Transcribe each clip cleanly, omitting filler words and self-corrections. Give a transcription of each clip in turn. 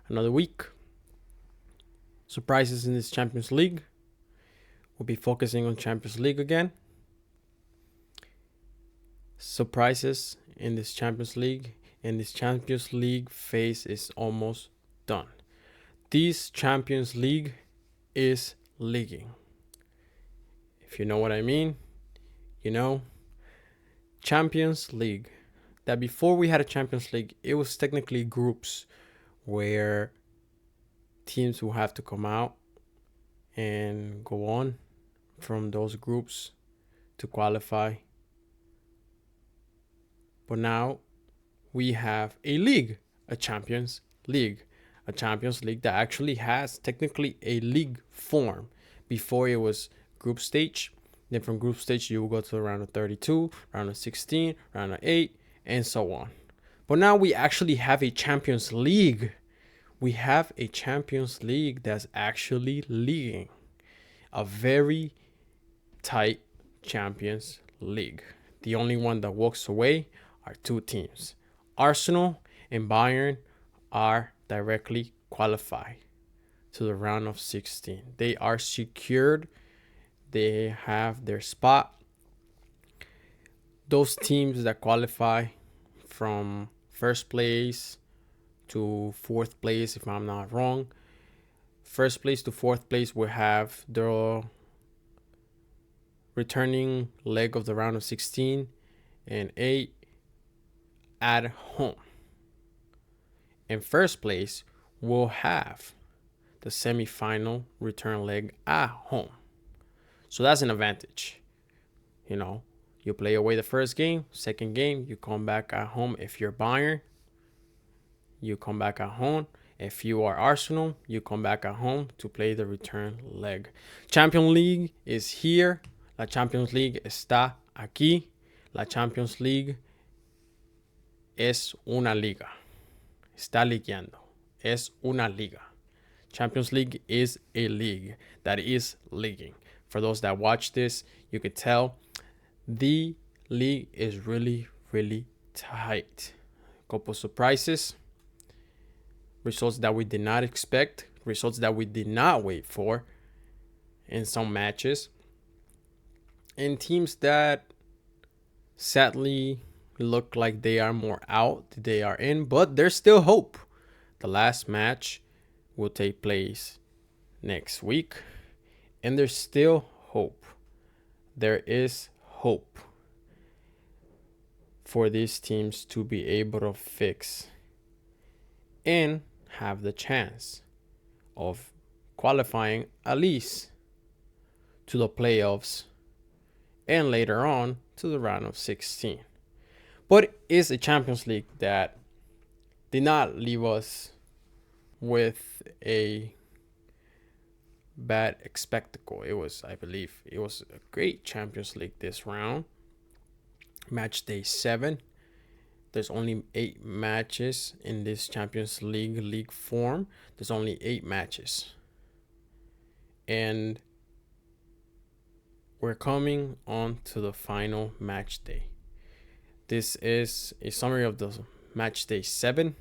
another week. Surprises in this Champions League. We'll be focusing on Champions League again. Surprises in this Champions League. And this Champions League phase is almost done. This Champions League is leaguing. If you know what I mean, you know. Champions League. That before we had a Champions League, it was technically groups where teams will have to come out and go on from those groups to qualify. But now we have a league, a Champions League. A Champions League that actually has technically a league form. Before it was group stage. Then from group stage, you will go to the round of 32, round of 16, round of 8, and so on. But now we actually have a Champions League. We have a Champions League that's actually leaguing. A very tight Champions League. The only one that walks away are two teams. Arsenal and Bayern are directly qualified to the round of 16. They are secured. They have their spot. Those teams that qualify from first place to fourth place, if I'm not wrong, first place to fourth place will have the returning leg of the round of 16 and 8 at home. In first place will have the semifinal return leg at home. So that's an advantage. You know, you play away the first game, second game, you come back at home. If you're Bayern, you come back at home. If you are Arsenal, you come back at home to play the return leg. Champions League is here. La Champions League está aquí. La Champions League es una liga. Está llegando. Es una liga. Champions League is a league that is leaguing. For those that watch this, you could tell the league is really, really tight. Couple surprises. Results that we did not expect. Results that we did not wait for in some matches. And teams that sadly look like they are more out than they are in. But there's still hope. The last match will take place next week. And there's still hope. There is hope for these teams to be able to fix and have the chance of qualifying at least to the playoffs and later on to the round of 16. But it's a Champions League that did not leave us with a bad spectacle. It was, I believe, it was a great Champions League this round. Matchday 7. There's only 8 matches in this Champions League form. There's only 8 matches. And we're coming on to the final match day. This is a summary of the Matchday 7.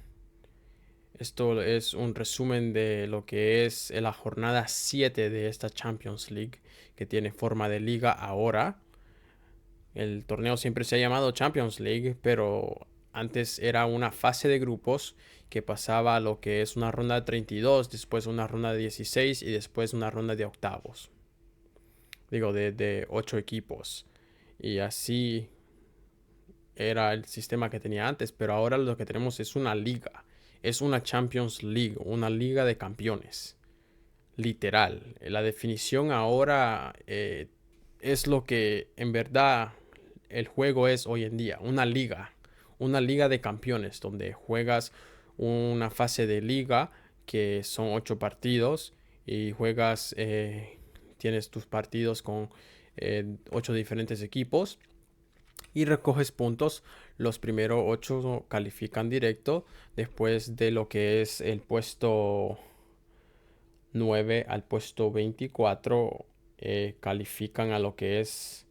Esto es un resumen de lo que es la jornada 7 de esta Champions League, que tiene forma de liga ahora. El torneo siempre se ha llamado Champions League, pero antes era una fase de grupos que pasaba a lo que es una ronda de 32, después una ronda de 16 y después una ronda de octavos. Digo, de 8 equipos. Y así era el sistema que tenía antes, pero ahora lo que tenemos es una liga. Es una Champions League, una Liga de Campeones. Literal. La definición ahora es lo que en verdad el juego es hoy en día. Una liga. Una Liga de Campeones donde juegas una fase de liga que son 8 partidos y juegas, tienes tus partidos con 8 diferentes equipos y recoges puntos. Los primeros 8 califican directo. Después de lo que es el puesto 9 al puesto 24 califican a lo que es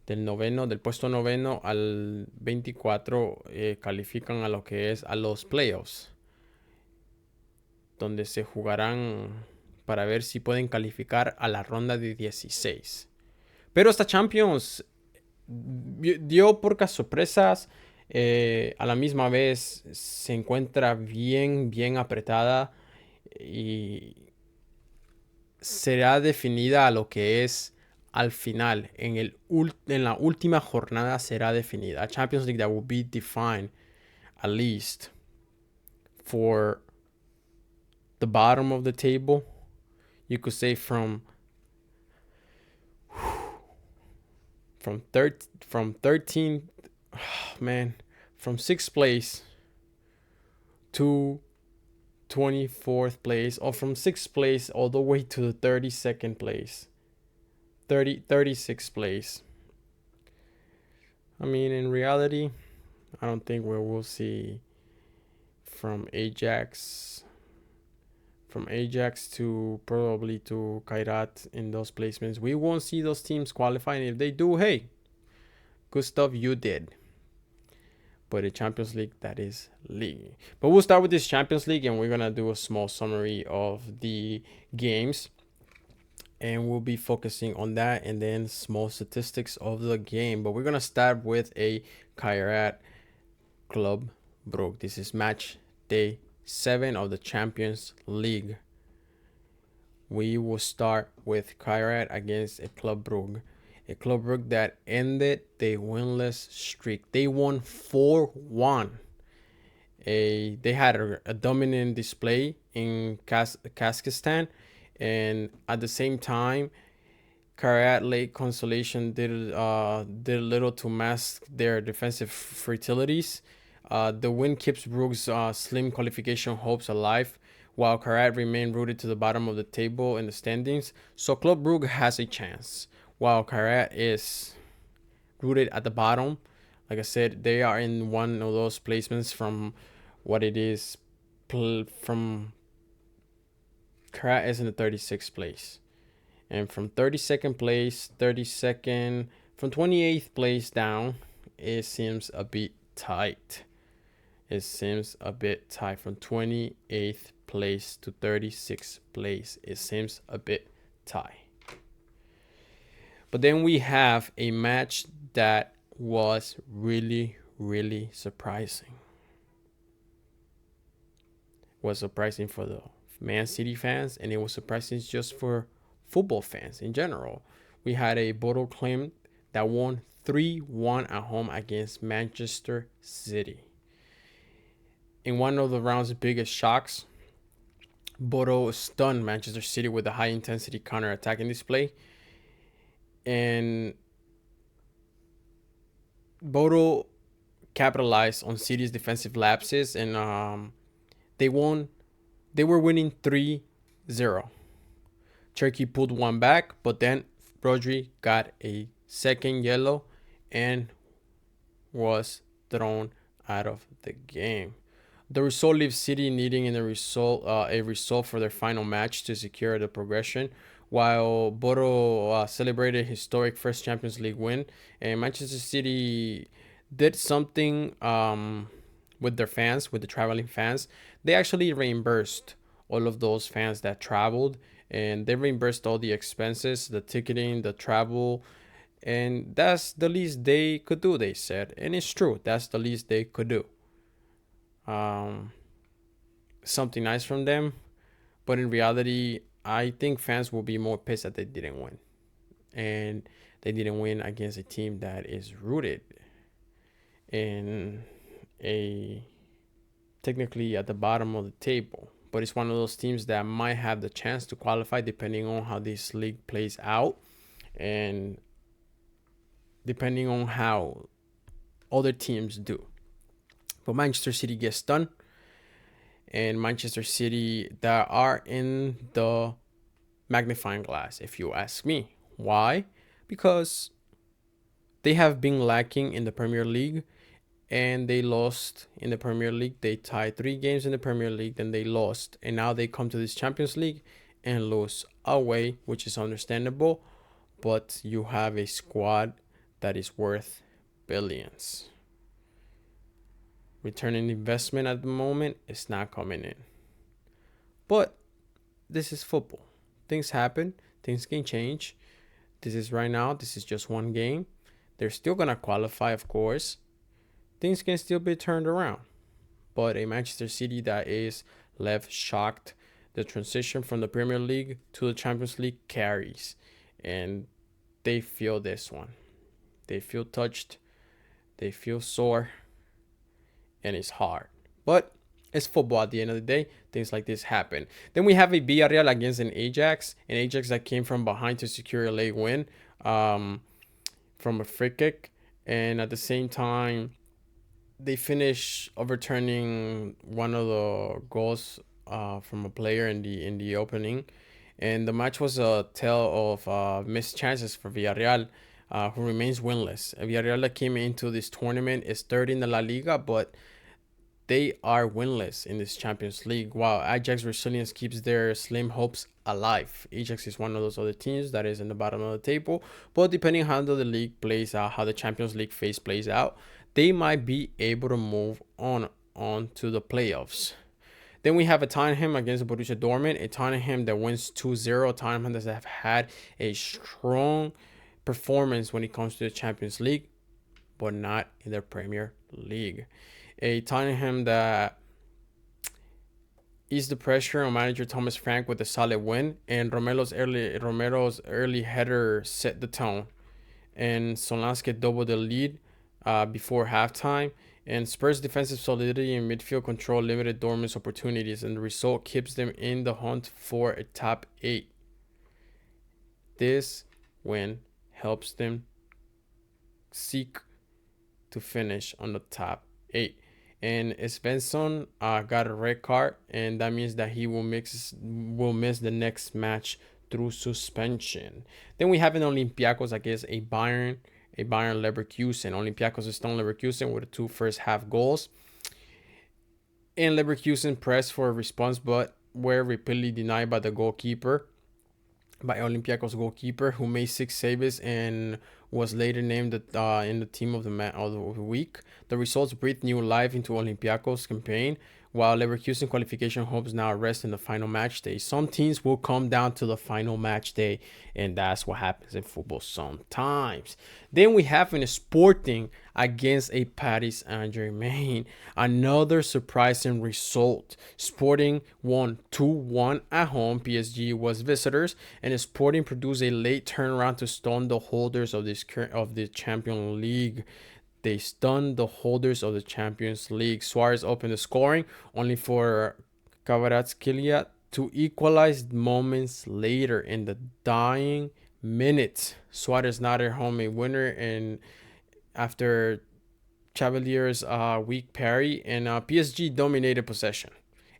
del puesto 9 al 24 califican a lo que es a los playoffs. donde se jugarán para ver si pueden calificar a la ronda de 16. Pero esta Champions dio pocas sorpresas. A la misma vez se encuentra bien apretada y será definida a lo que es al final. En la última jornada será definida. A Champions League that will be defined at least for the bottom of the table. You could say from 13, from 6th place to 24th place, or from 6th place all the way to the 32nd place, 36th place. I mean, in reality, I don't think we will see from Ajax to probably to Kairat in those placements. We won't see those teams qualifying. If they do, hey, good stuff, you did. But the Champions League, that is league. But we'll start with this Champions League, and we're gonna do a small summary of the games, and we'll be focusing on that and then small statistics of the game. But we're gonna start with a Kairat Club Brugge. This is match day 7 of the Champions League. We will start with Kairat against a Club Brugge. A Club Brugge that ended the winless streak. They won 4-1. They had a dominant display in Kazakhstan, and at the same time, Kairat late consolation did a little to mask their defensive fragilities. The win keeps Brugge's slim qualification hopes alive, while Kairat remained rooted to the bottom of the table in the standings. So Club Brugge has a chance, while Kairat is rooted at the bottom. Like I said, they are in one of those placements from what it is. From Kairat is in the 36th place, and from 32nd place, from 28th place down, it seems a bit tight. It seems a bit tight from 28th place to 36th place. It seems a bit tight. But then we have a match that was really surprising. It was surprising for the Man City fans, and it was surprising just for football fans in general. We had a Bodo Glimt that won 3-1 at home against Manchester City. In one of the round's biggest shocks, Bodo stunned Manchester City with a high-intensity counter-attacking display. And Bodo capitalized on City's defensive lapses, and they won. They were winning 3-0. Turkey pulled one back, but then Rodri got a second yellow and was thrown out of the game. The result leaves City needing a result for their final match to secure the progression, while Bodo celebrated historic first Champions League win, and Manchester City did something with their fans, with the traveling fans. They actually reimbursed all of those fans that traveled, and they reimbursed all the expenses, the ticketing, the travel, and that's the least they could do, they said. And it's true, that's the least they could do. Something nice from them, but in reality, I think fans will be more pissed that they didn't win, and they didn't win against a team that is rooted in a technically at the bottom of the table, but it's one of those teams that might have the chance to qualify depending on how this league plays out, and depending on how other teams do. But Manchester City gets done, and Manchester City that are in the magnifying glass, if you ask me. Why? Because they have been lacking in the Premier League, and they lost in the Premier League. They tied 3 games in the Premier League, then they lost, and now they come to this Champions League and lose away, which is understandable, but you have a squad that is worth billions. Returning investment at the moment is not coming in. But this is football. Things happen. Things can change. This is right now. This is just one game. They're still going to qualify, of course. Things can still be turned around. But a Manchester City that is left shocked. The transition from the Premier League to the Champions League carries. And they feel this one. They feel touched. They feel sore. And it's hard. But it's football at the end of the day. Things like this happen. Then we have a Villarreal against an Ajax. An Ajax that came from behind to secure a late win from a free kick. And at the same time, they finish overturning one of the goals from a player in the opening. And the match was a tale of missed chances for Villarreal, who remains winless. Villarreal that came into this tournament is third in the La Liga, but they are winless in this Champions League, while Ajax resilience keeps their slim hopes alive. Ajax is one of those other teams that is in the bottom of the table, but depending on how the league plays out, how the Champions League phase plays out, they might be able to move on to the playoffs. Then we have a Tottenham against Borussia Dortmund, a Tottenham that wins 2-0. Tottenham that have had a strong performance when it comes to the Champions League, but not in the Premier League. A Tottenham that eased the pressure on manager Thomas Frank with a solid win, and Romero's early header set the tone, and Solanke doubled the lead before halftime. And Spurs' defensive solidity and midfield control limited Dortmund's opportunities, and the result keeps them in the hunt for a top 8. This win helps them seek to finish on the top 8. And Svensson got a red card, and that means that he will miss the next match through suspension. Then we have an Olympiacos against a Bayern Leverkusen. Olympiacos is still Leverkusen with the 2 first half goals. And Leverkusen pressed for a response, but were repeatedly denied by Olympiacos goalkeeper, who made 6 saves and was later named in the team of the week. The results breathed new life into Olympiacos' campaign, while Leverkusen qualification hopes now rest in the final match day. Some teams will come down to the final match day, and that's what happens in football sometimes. Then we have an Sporting against a Paris Saint-Germain. Another surprising result. Sporting won 2-1 at home. PSG was visitors, and Sporting produced a late turnaround to stun the holders of the Champions League. They stunned the holders of the Champions League. Suarez opened the scoring, only for Kvaratskhelia to equalize moments later in the dying minutes. Suarez nodded home a winner, and after Chevalier's weak parry, and PSG dominated possession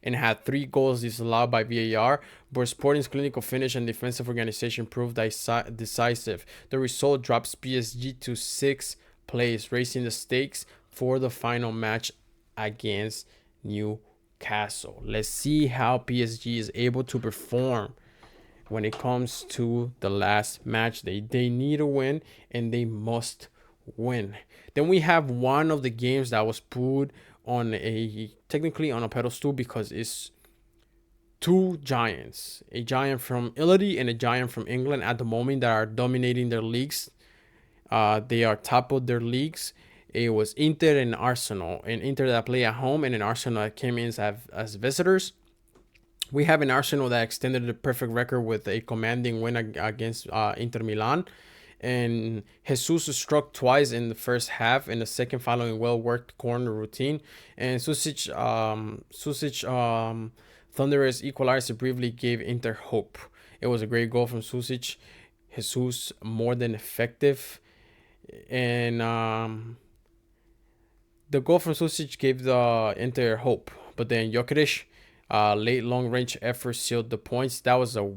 and had 3 goals disallowed by VAR, but Sporting's clinical finish and defensive organization proved decisive. The result drops PSG to 6th place, raising the stakes for the final match against Newcastle. Let's see how PSG is able to perform when it comes to the last match. They need a win, and they must win. Then we have one of the games that was put on technically on a pedestal because it's 2 giants, a giant from Italy and a giant from England at the moment, that are dominating their leagues. They are top of their leagues. It was Inter and Arsenal, and Inter that play at home, and an Arsenal that came in as visitors. We have an Arsenal that extended the perfect record with a commanding win against Inter Milan. And Jesus struck twice in the first half, in the second following well-worked corner routine. And Susic Thunderous equalizer briefly gave Inter hope. It was a great goal from Susic. Jesus more than effective. And the goal from Susic gave the Inter hope. But then Jokic, late long-range effort sealed the points. That was a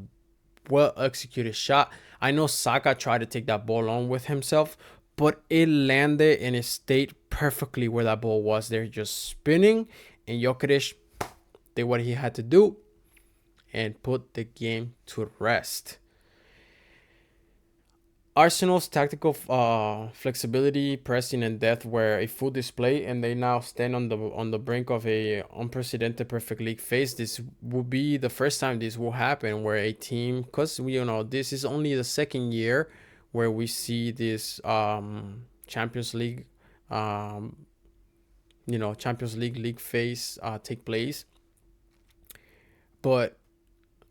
well-executed shot. I know Saka tried to take that ball on with himself, but it landed and it stayed perfectly where that ball was. They're just spinning, and Jokic did what he had to do and put the game to rest. Arsenal's tactical flexibility, pressing, and depth were a full display, and they now stand on the brink of a unprecedented perfect league phase. This will be the first time this will happen, where a team, because we this is only the second year where we see this Champions League, Champions League phase take place, but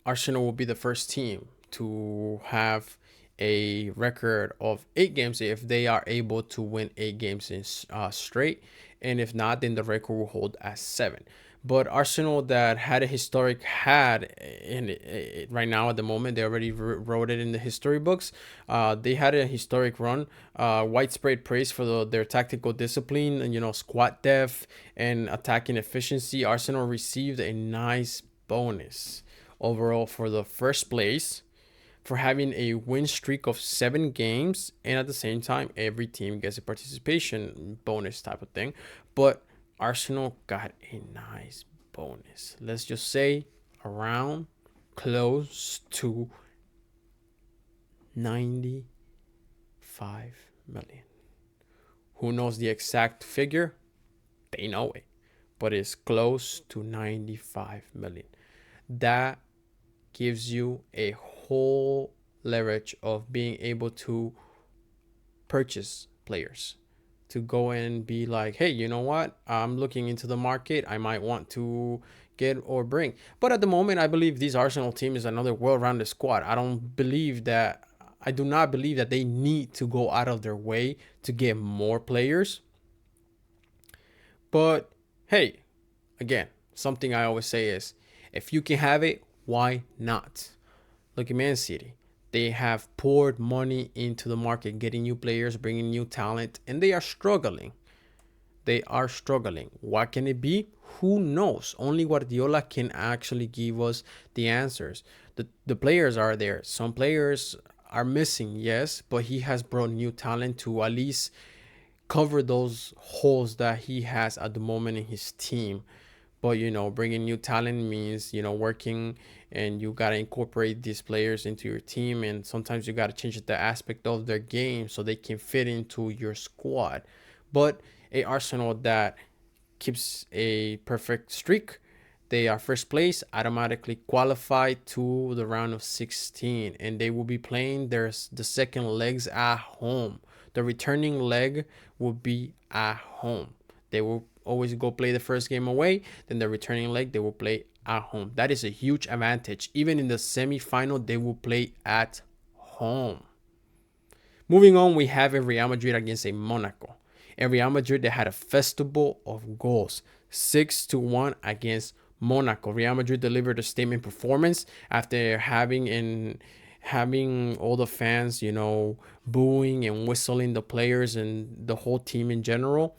Arsenal will be the first team to have a record of 8 games if they are able to win 8 games in straight, and if not, then the record will hold as 7. But Arsenal that had a historic right now at the moment, they already wrote it in the history books. They had a historic run. Widespread praise for their tactical discipline and squad depth and attacking efficiency. Arsenal received a nice bonus overall for the first place, for having a win streak of 7 games, and at the same time every team gets a participation bonus type of thing. But Arsenal got a nice bonus, let's just say around close to 95 million. Who knows the exact figure? They know it, but it's close to 95 million. That gives you a whole leverage of being able to purchase players, to go and be like, hey, you know what, I'm looking into the market, I might want to get or bring. But at the moment, I believe this Arsenal team is another well-rounded squad. I do not believe that they need to go out of their way to get more players. But hey, again, something I always say is, if you can have it, why not? Look at Man City. They have poured money into the market, getting new players, bringing new talent, and they are struggling. What can it be? Who knows? Only Guardiola can actually give us the answers. The players are there. Some players are missing, yes, but he has brought new talent to at least cover those holes that he has at the moment in his team. But bringing new talent means working, and you got to incorporate these players into your team, and sometimes you got to change the aspect of their game so they can fit into your squad. But a Arsenal that keeps a perfect streak, they are first place, automatically qualified to the round of 16, and they will be playing the second legs at home. The returning leg will be at home. They will always go play the first game away, then the returning leg they will play at home. That is a huge advantage. Even in the semi-final, they will play at home. Moving on, we have a Real Madrid against a Monaco. And Real Madrid, they had a festival of goals, 6-1 against Monaco. Real Madrid delivered a statement performance after having all the fans, booing and whistling the players and the whole team in general.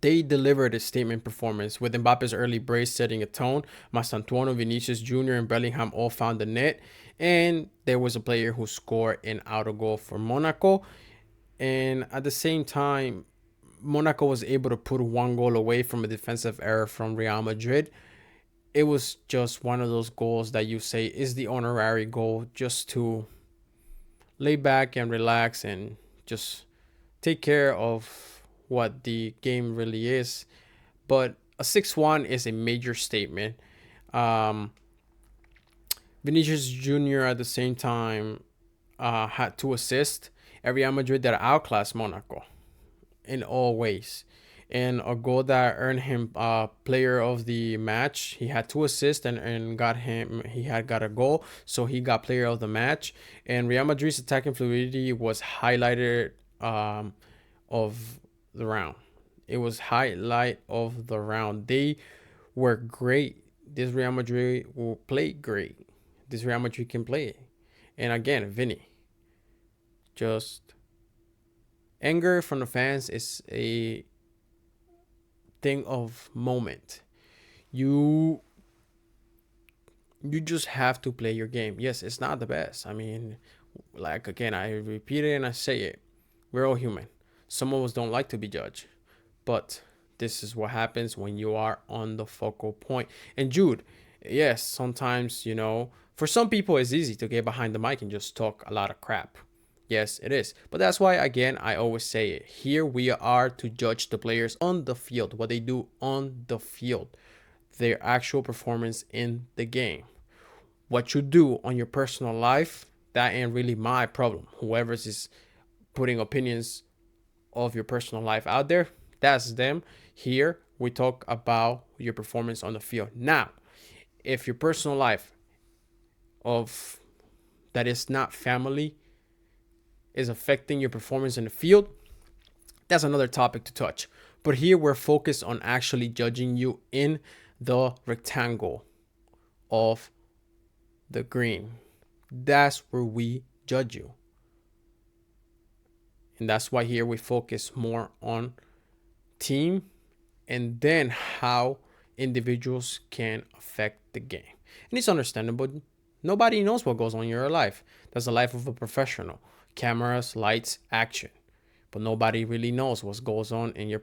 They delivered a statement performance, with Mbappe's early brace setting a tone. Mastantuono, Vinicius Jr., and Bellingham all found the net. And there was a player who scored an auto goal for Monaco. And at the same time, Monaco was able to put 1 goal away from a defensive error from Real Madrid. It was just one of those goals that you say is the honorary goal, just to lay back and relax and just take care of what the game really is. But a 6-1 is a major statement. Vinicius Jr. at the same time had 2 assists. Real Madrid that outclassed Monaco in all ways, and a goal that earned him player of the match. He had 2 assists and he had got a goal, so he got player of the match. And Real Madrid's attacking fluidity was highlighted of the round. It was highlight of the round. They were great. This Real Madrid will play great. This Real Madrid can play. And again, Vinny, just anger from the fans is a thing of moment. You just have to play your game. Yes, it's not the best. I mean, like, again, I repeat it and I say it. We're all human. Some of us don't like to be judged, but this is what happens when you are on the focal point. And Jude, yes, sometimes, for some people it's easy to get behind the mic and just talk a lot of crap. Yes, it is. But that's why, again, I always say it. Here we are to judge the players on the field, what they do on the field, their actual performance in the game. What you do on your personal life, that ain't really my problem. Whoever's is putting opinions of your personal life out there, that's them. Here we talk about your performance on the field. Now, if your personal life of that is not family is affecting your performance in the field, that's another topic to touch. But here we're focused on actually judging you in the rectangle of the green. That's where we judge you. And that's why here we focus more on team and then how individuals can affect the game. And it's understandable. Nobody knows what goes on in your life. That's the life of a professional. Cameras, lights, action. But nobody really knows what goes on in your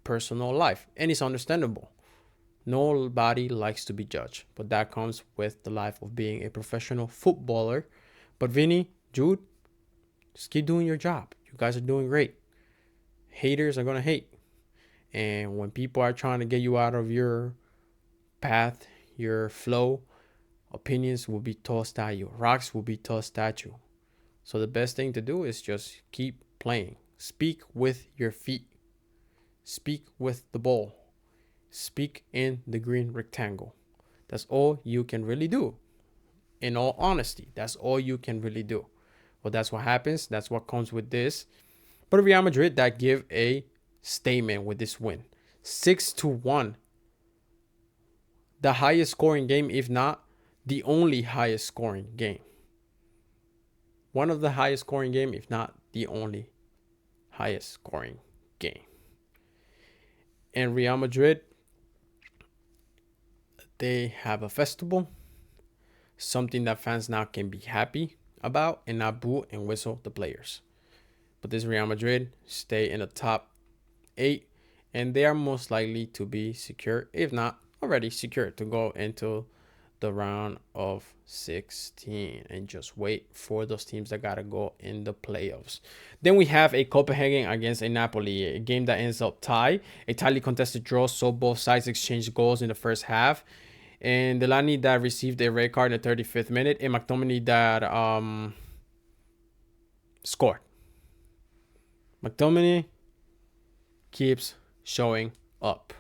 personal life. And it's understandable. Nobody likes to be judged. But that comes with the life of being a professional footballer. But Vinny, Jude, just keep doing your job. You guys are doing great. Haters are going to hate. And when people are trying to get you out of your path, your flow, opinions will be tossed at you. Rocks will be tossed at you. So the best thing to do is just keep playing. Speak with your feet. Speak with the ball. Speak in the green rectangle. That's all you can really do. In all honesty, that's all you can really do. Well, that's what happens. That's what comes with this. But Real Madrid that give a statement with this win. 6-1. The highest scoring game, if not the only highest scoring game. One of the highest scoring game, if not the only highest scoring game. And Real Madrid, they have a festival. Something that fans now can be happy about and not boo and whistle the players. But this Real Madrid stay in the top 8 and they are most likely to be secure, if not already secure, to go into the round of 16 and just wait for those teams that gotta go in the playoffs. Then we have a Copenhagen against a Napoli, a game that ends up tie, a tightly contested draw, so both sides exchanged goals in the first half. And Delaney that received a red card in the 35th minute, and McTominay that scored. McTominay keeps showing up.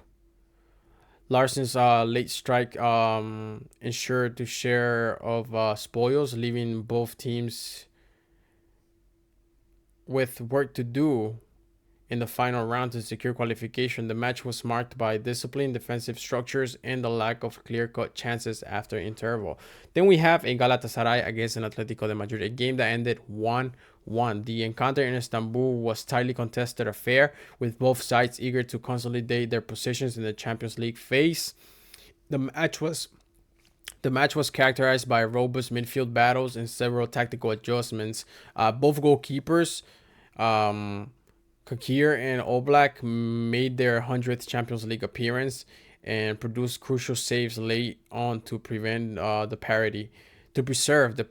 Larson's late strike ensured to share of spoils, leaving both teams with work to do in the final round to secure qualification. The match was marked by discipline, defensive structures, and the lack of clear-cut chances after interval. Then we have a Galatasaray against an Atletico de Madrid, a game that ended 1-1. The encounter in Istanbul was tightly contested affair, with both sides eager to consolidate their positions in the Champions League phase. The match was characterized by robust midfield battles and several tactical adjustments. Both goalkeepers, Kakir and Oblak, made their 100th Champions League appearance and produced crucial saves late on to prevent the parity. To preserve the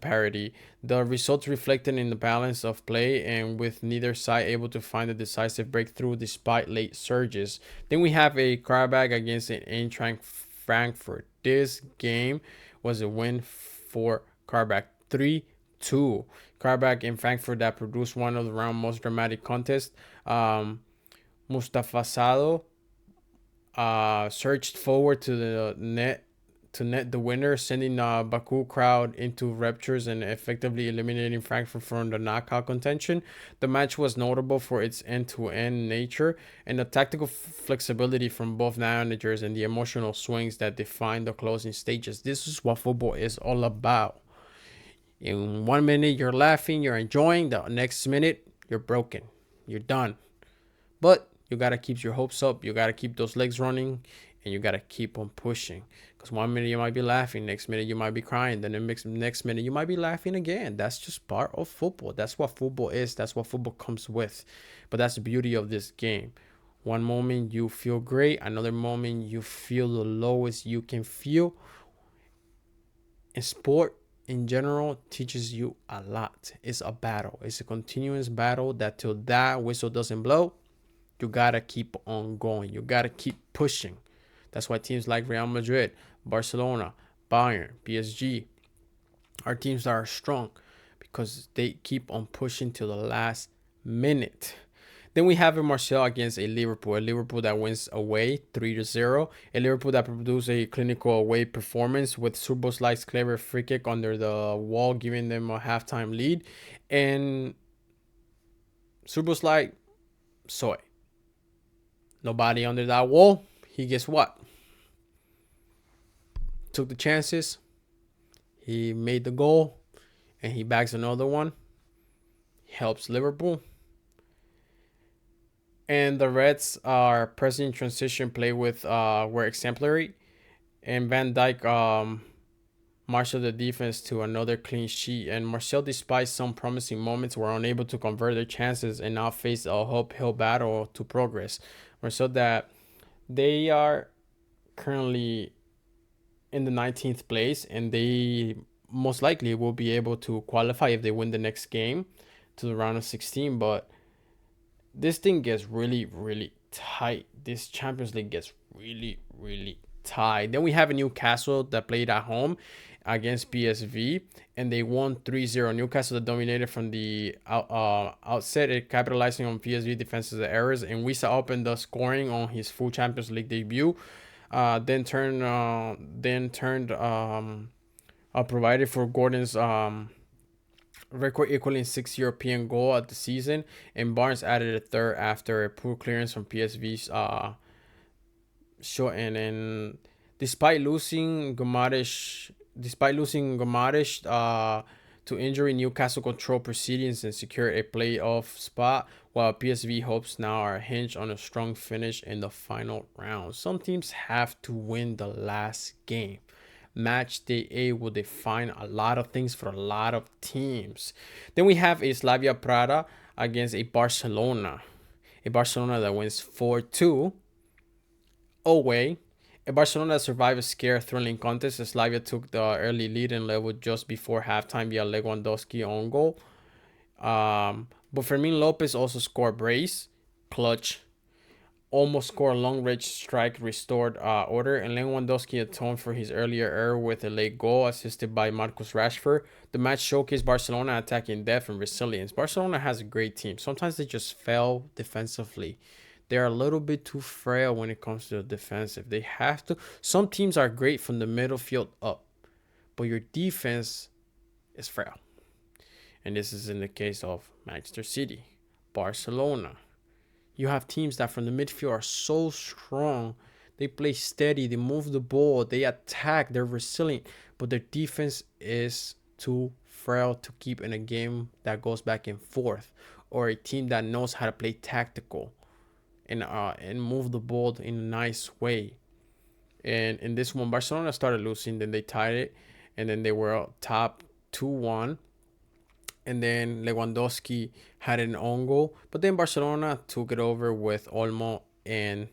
parity. The results reflected in the balance of play and with neither side able to find a decisive breakthrough despite late surges. Then we have a Karabakh against an Eintracht Frankfurt. This game was a win for Karabakh, 3-2. Karabakh in Frankfurt that produced one of the round's most dramatic contests. Mustafa Sado surged forward to the net to net the winner, sending the Baku crowd into raptures and effectively eliminating Frankfurt from the knockout contention. The match was notable for its end-to-end nature and the tactical flexibility from both managers and the emotional swings that define the closing stages. This is what football is all about. In 1 minute, you're laughing, you're enjoying. The next minute, you're broken. You're done. But you got to keep your hopes up. You got to keep those legs running. And you got to keep on pushing. Because 1 minute, you might be laughing. Next minute, you might be crying. Then the next minute, you might be laughing again. That's just part of football. That's what football is. That's what football comes with. But that's the beauty of this game. One moment, you feel great. Another moment, you feel the lowest you can feel. In sport, in general teaches you a lot. It's a battle. It's a continuous battle that till that whistle doesn't blow, you gotta keep on going. You gotta keep pushing. That's why teams like Real Madrid, Barcelona, Bayern, PSG are teams that are strong because they keep on pushing to the last minute. Then we have a Martial against a Liverpool that wins away 3-0, a Liverpool that produced a clinical away performance with Szoboszlai's clever free kick under the wall, giving them a halftime lead. And Szoboszlai saw it. Nobody under that wall. He gets what? Took the chances. He made the goal, and he bags another one. Helps Liverpool. And the Reds are pressing transition play with were exemplary, and Van Dijk marshaled the defense to another clean sheet. And Martial, despite some promising moments, were unable to convert their chances and now face a uphill battle to progress. Martial that they are currently in the 19th place, and they most likely will be able to qualify if they win the next game to the round of 16. But this thing gets really, really tight. This Champions League gets really, really tight. Then we have a Newcastle that played at home against PSV, and they won 3-0. Newcastle that dominated from the outset, capitalizing on PSV defensive errors, and Wisa opened the scoring on his full Champions League debut. Then provided for Gordon's record equaling 6 European goal at the season, and Barnes added a third after a poor clearance from PSV's short end. And despite losing Gomarish to injury, Newcastle controlled proceedings and secured a playoff spot, while PSV hopes now are hinged on a strong finish in the final round. Some teams have to win the last game. Match day A will define a lot of things for a lot of teams. Then we have a Slavia Praga against a Barcelona that wins 4-2 away. A Barcelona that survived a scare thrilling contest as Slavia took the early lead and leveled just before halftime via Lewandowski own goal. But Fermin Lopez also scored brace, clutch, almost scored a long-range strike, restored order, and Lewandowski atoned for his earlier error with a late goal assisted by Marcus Rashford. The match showcased Barcelona attacking depth and resilience. Barcelona has a great team. Sometimes they just fail defensively. They're a little bit too frail when it comes to the defensive. They have to. Some teams are great from the middle field up, but your defense is frail. And this is in the case of Manchester City, Barcelona. You have teams that from the midfield are so strong. They play steady. They move the ball. They attack. They're resilient. But their defense is too frail to keep in a game that goes back and forth. Or a team that knows how to play tactical and move the ball in a nice way. And in this one, Barcelona started losing. Then they tied it. And then they were top 2-1. And then Lewandowski had an own goal. But then Barcelona took it over with Olmo and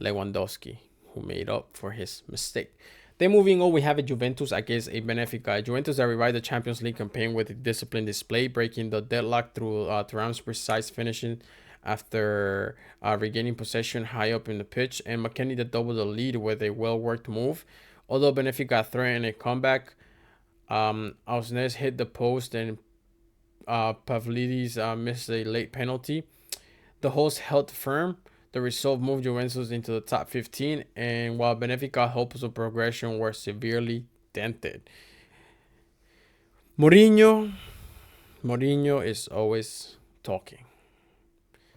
Lewandowski, who made up for his mistake. Then moving on, we have a Juventus against a Benfica. Juventus that revived the Champions League campaign with a disciplined display, breaking the deadlock through Thuram's precise finishing after regaining possession high up in the pitch. And McKennie that doubled the lead with a well-worked move. Although Benfica threatened a comeback, Ausnes hit the post and Pavlidis missed a late penalty. The hosts held firm. The result moved Juventus into the top 15, and while Benfica's hopes of progression were severely dented. Mourinho is always talking.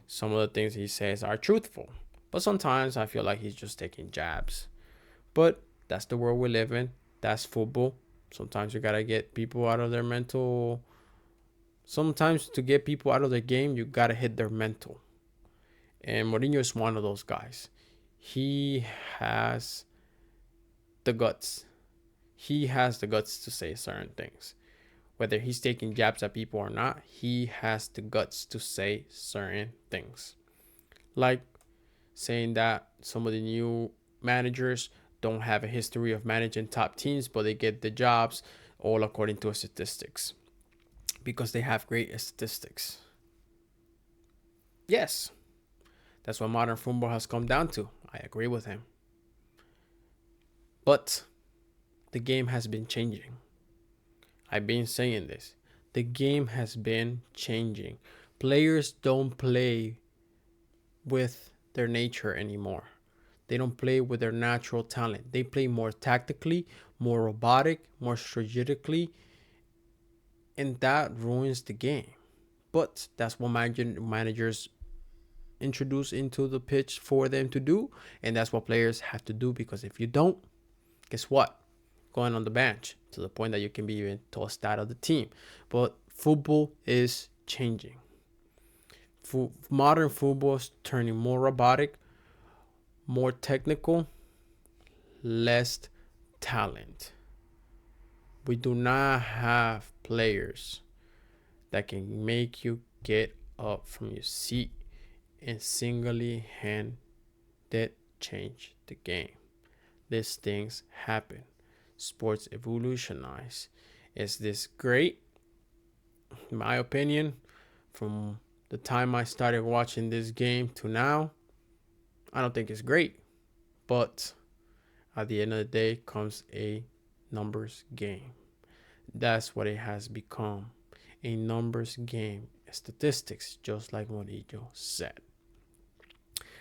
Some of the things he says are truthful, but sometimes I feel like he's just taking jabs. But that's the world we live in. That's football. Sometimes you gotta get people out of their mental. Sometimes to get people out of the game, you got to hit their mental. And Mourinho is one of those guys. He has the guts. He has the guts to say certain things. Whether he's taking jabs at people or not, he has the guts to say certain things. Like saying that some of the new managers don't have a history of managing top teams, but they get the jobs. all according to statistics, because they have great statistics. Yes, that's what modern football has come down to. I agree with him. But the game has been changing. I've been saying this. The game has been changing. Players don't play with their nature anymore. They don't play with their natural talent. They play more tactically, more robotic, more strategically, and that ruins the game. But that's what managers introduce into the pitch for them to do, and that's what players have to do, because if you don't, guess what? Going on the bench, to the point that you can be even tossed out of the team. But football is changing. Modern football is turning more robotic, more technical, less talent. We do not have players that can make you get up from your seat and single-handed change the game. These things happen. Sports evolutionize. Is this great? In my opinion, from the time I started watching this game to now, I don't think it's great. But at the end of the day comes a numbers game. That's what it has become. A numbers game. Statistics, just like Murillo said.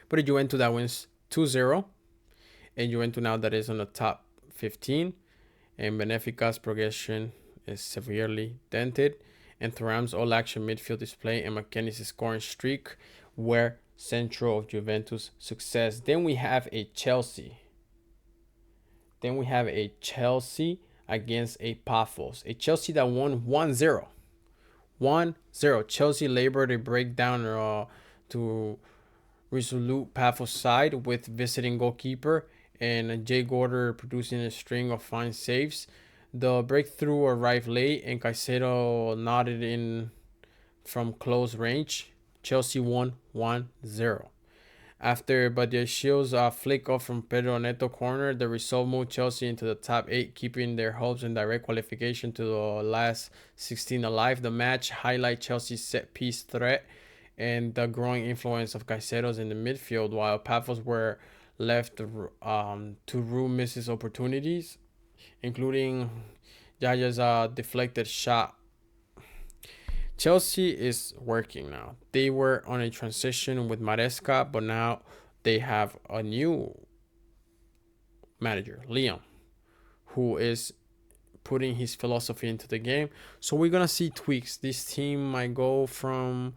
But Juventus that wins 2-0. And Juventus now that is on the top 15. And Benfica's progression is severely dented. And Thuram's all-action midfield display and McKennie's scoring streak were central of Juventus' success. Then we have a Chelsea. Against a Paphos. A Chelsea that won 1-0. 1-0. Chelsea labored a breakdown to resolute Paphos' side with visiting goalkeeper and Jay Gorder producing a string of fine saves. The breakthrough arrived late and Caicedo nodded in from close range. Chelsea won 1-0. After Badiashil's flick off from Pedro Neto corner, the result moved Chelsea into the top 8, keeping their hopes in direct qualification to the last 16 alive. The match highlight Chelsea's set-piece threat and the growing influence of Caicedo's in the midfield, while Paphos were left to rue misses opportunities, including Jaja's deflected shot. Chelsea is working now. They were on a transition with Maresca, but now they have a new manager, Leon, who is putting his philosophy into the game. So we're going to see tweaks. This team might go from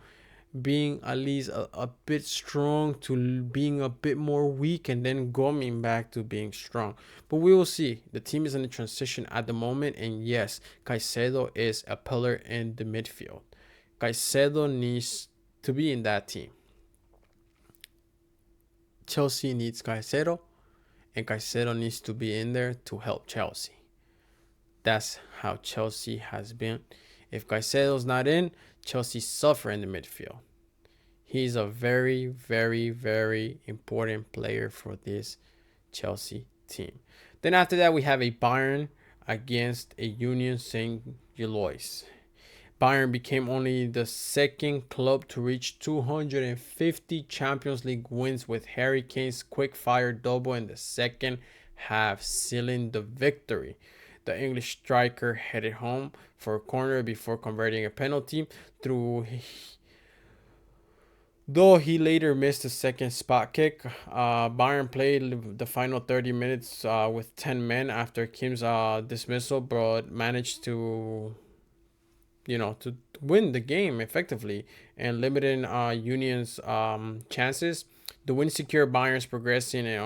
being at least a bit strong to being a bit more weak, and then going back to being strong. But we will see. The team is in a transition at the moment, and yes, Caicedo is a pillar in the midfield. Caicedo needs to be in that team. Chelsea needs Caicedo, and Caicedo needs to be in there to help Chelsea. That's how Chelsea has been. If Caicedo's not in, Chelsea suffer in the midfield. He's a very, very, very important player for this Chelsea team. Then after that, we have a Bayern against a Union St. Gilloise. Bayern became only the second club to reach 250 Champions League wins, with Harry Kane's quick-fire double in the second half sealing the victory. The English striker headed home for a corner before converting a penalty, though he later missed a second spot kick. Bayern played the final 30 minutes with 10 men after Kim's dismissal, but managed to win the game effectively and limiting Union's chances. The win secured Bayern's progressing and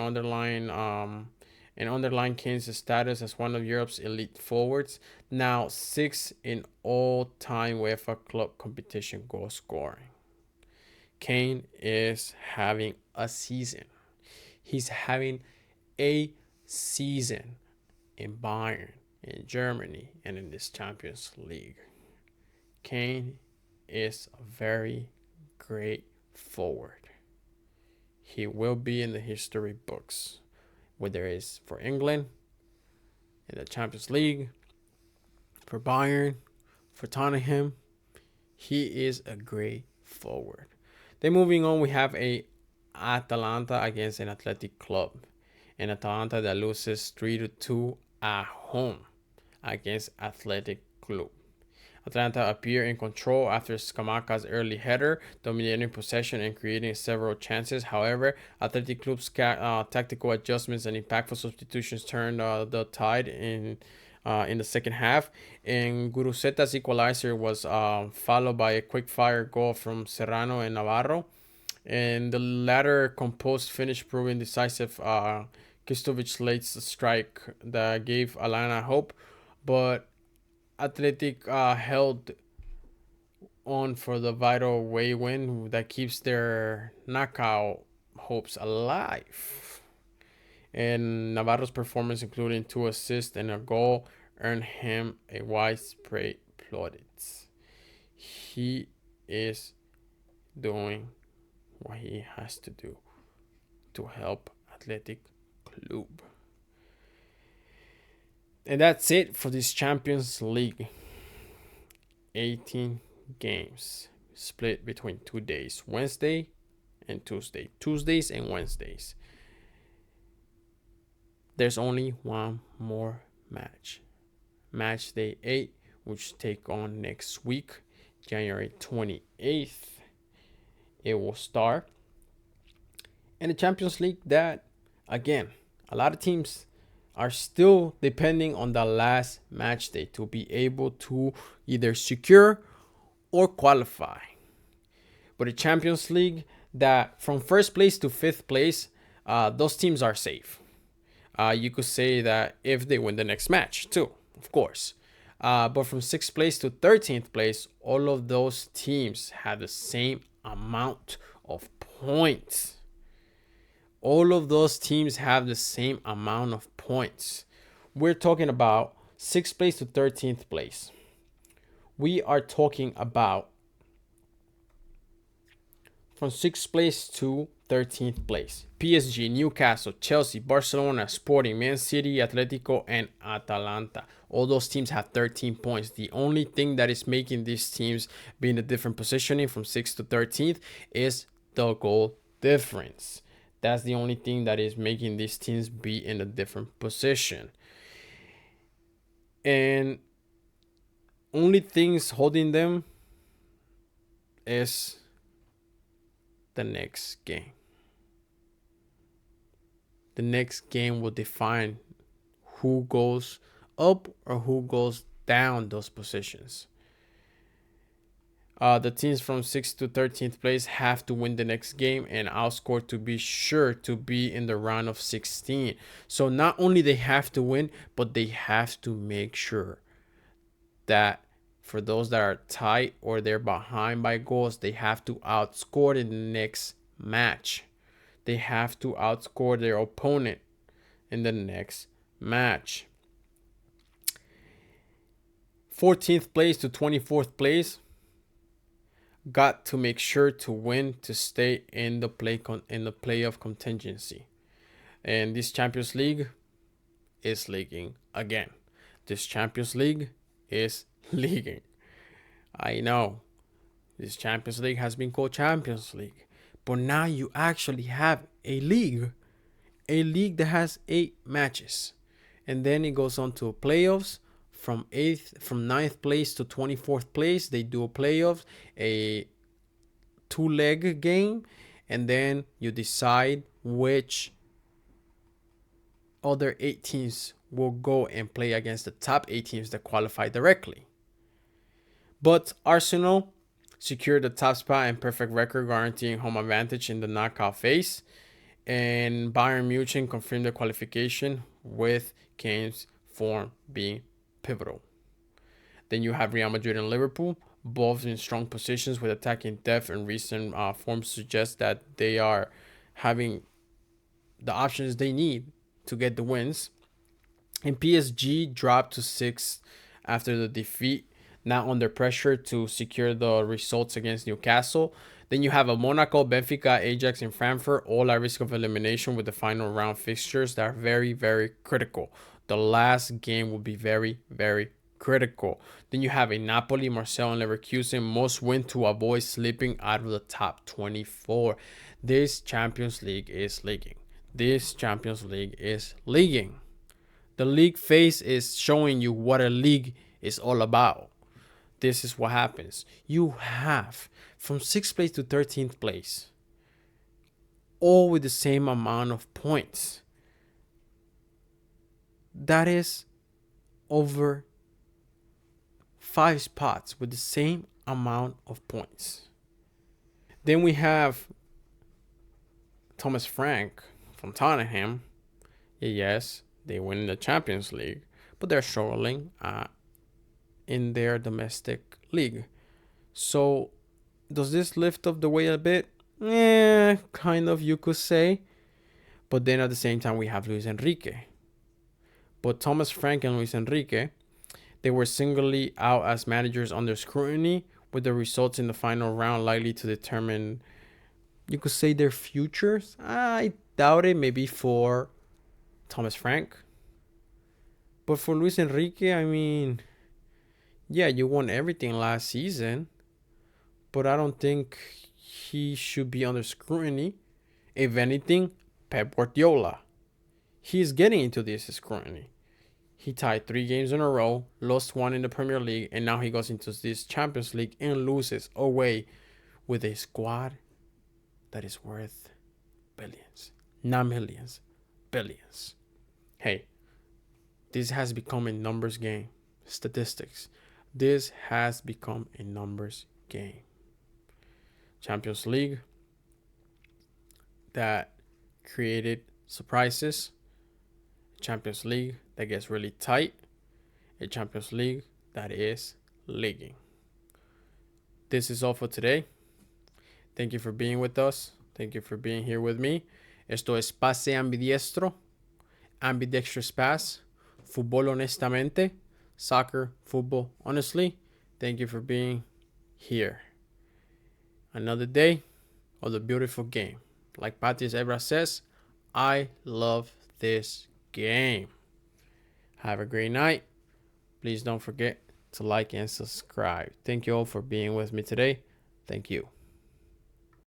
underline Kane's status as one of Europe's elite forwards, now 6th in all-time UEFA club competition goal scoring. Kane is having a season. He's having a season in Bayern, in Germany, and in this Champions League. Kane is a very great forward. He will be in the history books, whether it's for England, in the Champions League, for Bayern, for Tottenham. He is a great forward. Then moving on, we have a Atalanta against an Athletic Club. An Atalanta that loses 3-2 at home against Athletic Club. Atlanta appear in control after Scamacca's early header, dominating possession and creating several chances. However, Athletic Club's tactical adjustments and impactful substitutions turned the tide in the second half. And Guruzeta's equalizer was followed by a quick-fire goal from Serrano and Navarro. And the latter composed finish proving decisive. Kistovic's late strike that gave Alana hope, but Athletic held on for the vital away win that keeps their knockout hopes alive. And Navarro's performance, including 2 assists and a goal, earned him a widespread plaudits. He is doing what he has to do to help Athletic Club. And that's it for this Champions League. 18 games split between 2 days, Wednesday and Tuesday. Tuesdays and Wednesdays. There's only one more match. Match day 8, which take on next week, January 28th. It will start. And the Champions League that, again, a lot of teams are still depending on the last match day to be able to either secure or qualify. But the Champions League, that from first place to fifth place, those teams are safe. You could say that if they win the next match too, of course. But from 6th place to 13th place, all of those teams have the same amount of points. All of those teams have the same amount of points. We're talking about 6th place to 13th place. We are talking about from 6th place to 13th place. PSG, Newcastle, Chelsea, Barcelona, Sporting, Man City, Atletico, and Atalanta. All those teams have 13 points. The only thing that is making these teams be in a different positioning from 6th to 13th is the goal difference. That's the only thing that is making these teams be in a different position. And only things holding them is the next game. The next game will define who goes up or who goes down those positions. The teams from 6th to 13th place have to win the next game and outscore to be sure to be in the round of 16. So not only they have to win, but they have to make sure that for those that are tight or they're behind by goals, they have to outscore in the next match. They have to outscore their opponent in the next match. 14th place to 24th place got to make sure to win to stay in the playoff contingency. And this Champions League is leaguing again. This Champions League is leaguing. I know this Champions League has been called Champions League, but now you actually have a league that has 8 matches, and then it goes on to playoffs. From 9th place to 24th place, they do a playoff, a 2-leg game, and then you decide which other 8 teams will go and play against the top 8 teams that qualify directly. But Arsenal secured the top spot and perfect record, guaranteeing home advantage in the knockout phase. And Bayern Munich confirmed the qualification, with Kane's form being pivotal. Then you have Real Madrid and Liverpool, both in strong positions with attacking depth, and recent form suggests that they are having the options they need to get the wins. And PSG dropped to 6th after the defeat, not under pressure to secure the results against Newcastle. Then you have a Monaco, Benfica, Ajax, and Frankfurt, all at risk of elimination with the final round fixtures that are very, very critical. The last game will be very, very critical. Then you have a Napoli, Marseille, and Leverkusen must win to avoid slipping out of the top 24. This Champions League is leaguing. This Champions League is leaguing. The league phase is showing you what a league is all about. This is what happens. You have from 6th place to 13th place, all with the same amount of points. That is over 5 spots with the same amount of points. Then we have Thomas Frank from Tottenham. Yes, they win the Champions League, but they're struggling in their domestic league. So does this lift up the weight a bit? Yeah, kind of, you could say. But then at the same time, we have Luis Enrique. But Thomas Frank and Luis Enrique, they were singly out as managers under scrutiny, with the results in the final round likely to determine, you could say, their futures. I doubt it, maybe for Thomas Frank. But for Luis Enrique, I mean, yeah, you won everything last season, but I don't think he should be under scrutiny. If anything, Pep Guardiola, he's getting into this scrutiny. He tied 3 games in a row, lost 1 in the Premier League, and now he goes into this Champions League and loses away with a squad that is worth billions. Not millions, billions. Hey, this has become a numbers game. Statistics. This has become a numbers game. Champions League that created surprises. Champions League that gets really tight. A Champions League that is leaguing. This is all for today. Thank you for being with us. Thank you for being here with me. Esto es Pase Ambidiestro, Ambidextrous Pass, Fútbol Honestamente, Soccer, Football Honestly. Thank you for being here. Another day of the beautiful game. Like Patias Ebra says, I love this game. Have a great night. Please don't forget to like and subscribe. Thank you all for being with me today. Thank you.